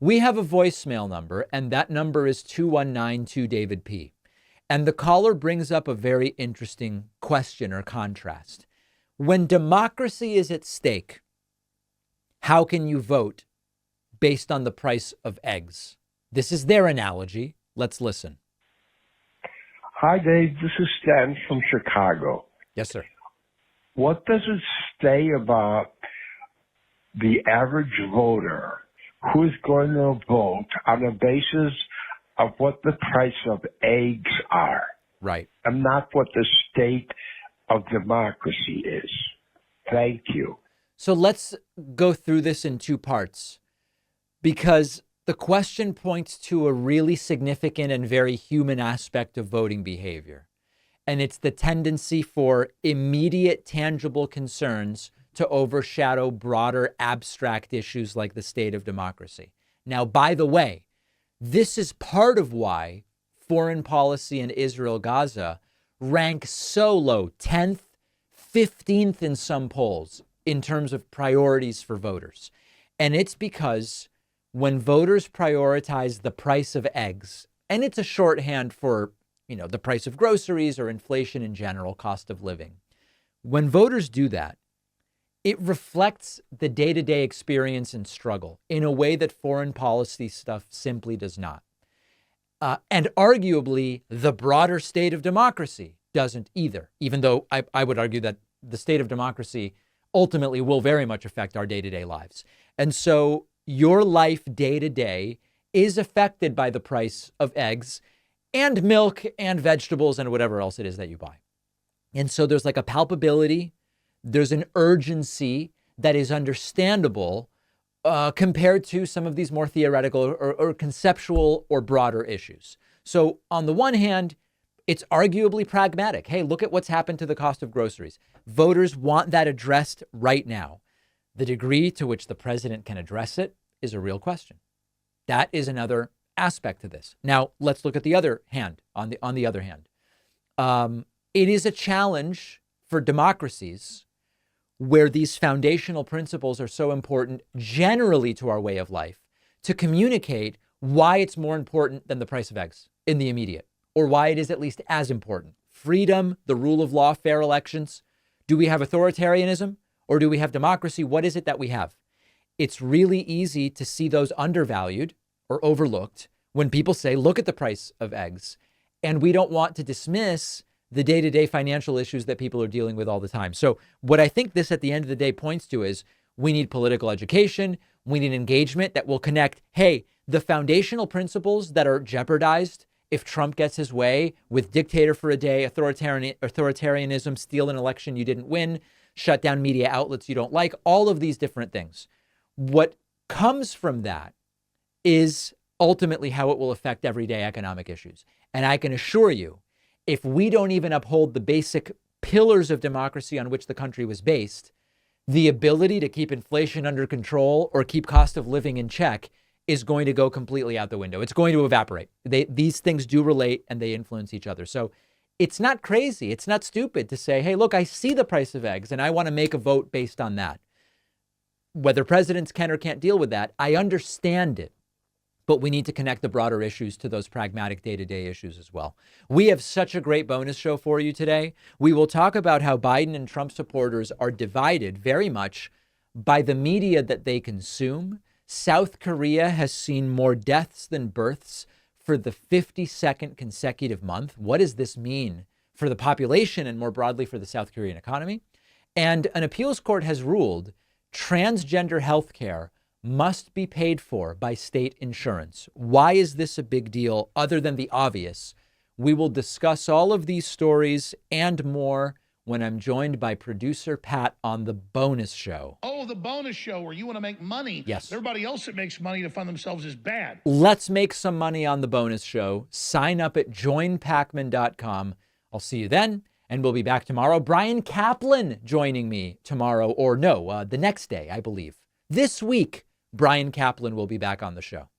We have a voicemail number, and that number is 2192-DAVID-P. And the caller brings up a very interesting question or contrast. When democracy is at stake, how can you vote based on the price of eggs? This is their analogy. Let's listen. Hi, Dave. This is Stan from Chicago. Yes, sir. What does it say about the average voter who is going to vote on the basis of what the price of eggs are? Right. And not what the state of democracy is. Thank you. So let's go through this in two parts, because the question points to a really significant and very human aspect of voting behavior. And it's the tendency for immediate, tangible concerns to overshadow broader, abstract issues like the state of democracy. Now, by the way, this is part of why foreign policy in Israel, Gaza rank so low, 10th, 15th in some polls in terms of priorities for voters. And it's because when voters prioritize the price of eggs, and it's a shorthand for, the price of groceries or inflation in general, cost of living. When voters do that, it reflects the day-to-day experience and struggle in a way that foreign policy stuff simply does not. And arguably, the broader state of democracy doesn't either, even though I would argue that the state of democracy ultimately will very much affect our day-to-day lives. And so your life day-to-day is affected by the price of eggs and milk and vegetables and whatever else it is that you buy. And so there's like a palpability, there's an urgency that is understandable compared to some of these more theoretical or conceptual or broader issues. So on the one hand, it's arguably pragmatic. Hey, look at what's happened to the cost of groceries. Voters want that addressed right now. The degree to which the president can address it is a real question. That is another aspect to this. Now, let's look at the other hand. On the other hand, it is a challenge for democracies where these foundational principles are so important generally to our way of life to communicate why it's more important than the price of eggs in the immediate, or why it is at least as important. Freedom, the rule of law, fair elections. Do we have authoritarianism or do we have democracy? What is it that we have? It's really easy to see those undervalued or overlooked when people say, look at the price of eggs. And we don't want to dismiss the day-to-day financial issues that people are dealing with all the time. So what I think this at the end of the day points to is we need political education. We need engagement that will connect, hey, the foundational principles that are jeopardized if Trump gets his way with dictator for a day, authoritarianism, steal an election you didn't win, shut down media outlets you don't like, all of these different things. What comes from that is ultimately how it will affect everyday economic issues. And I can assure you, if we don't even uphold the basic pillars of democracy on which the country was based, the ability to keep inflation under control or keep cost of living in check is going to go completely out the window. It's going to evaporate. These things do relate and they influence each other. So it's not crazy. It's not stupid to say, hey, look, I see the price of eggs and I want to make a vote based on that. Whether presidents can or can't deal with that, I understand it. But we need to connect the broader issues to those pragmatic day-to-day issues as well. We have such a great bonus show for you today. We will talk about how Biden and Trump supporters are divided very much by the media that they consume. South Korea has seen more deaths than births for the 52nd consecutive month. What does this mean for the population and more broadly for the South Korean economy? And an appeals court has ruled transgender health care must be paid for by state insurance. Why is this a big deal other than the obvious? We will discuss all of these stories and more when I'm joined by producer Pat on the bonus show. Oh, the bonus show where you want to make money. Yes. Everybody else that makes money to fund themselves is bad. Let's make some money on the bonus show. Sign up at joinpacman.com. I'll see you then, and we'll be back tomorrow. Bryan Caplan joining me tomorrow, or no, the next day, I believe. This week, Bryan Caplan will be back on the show.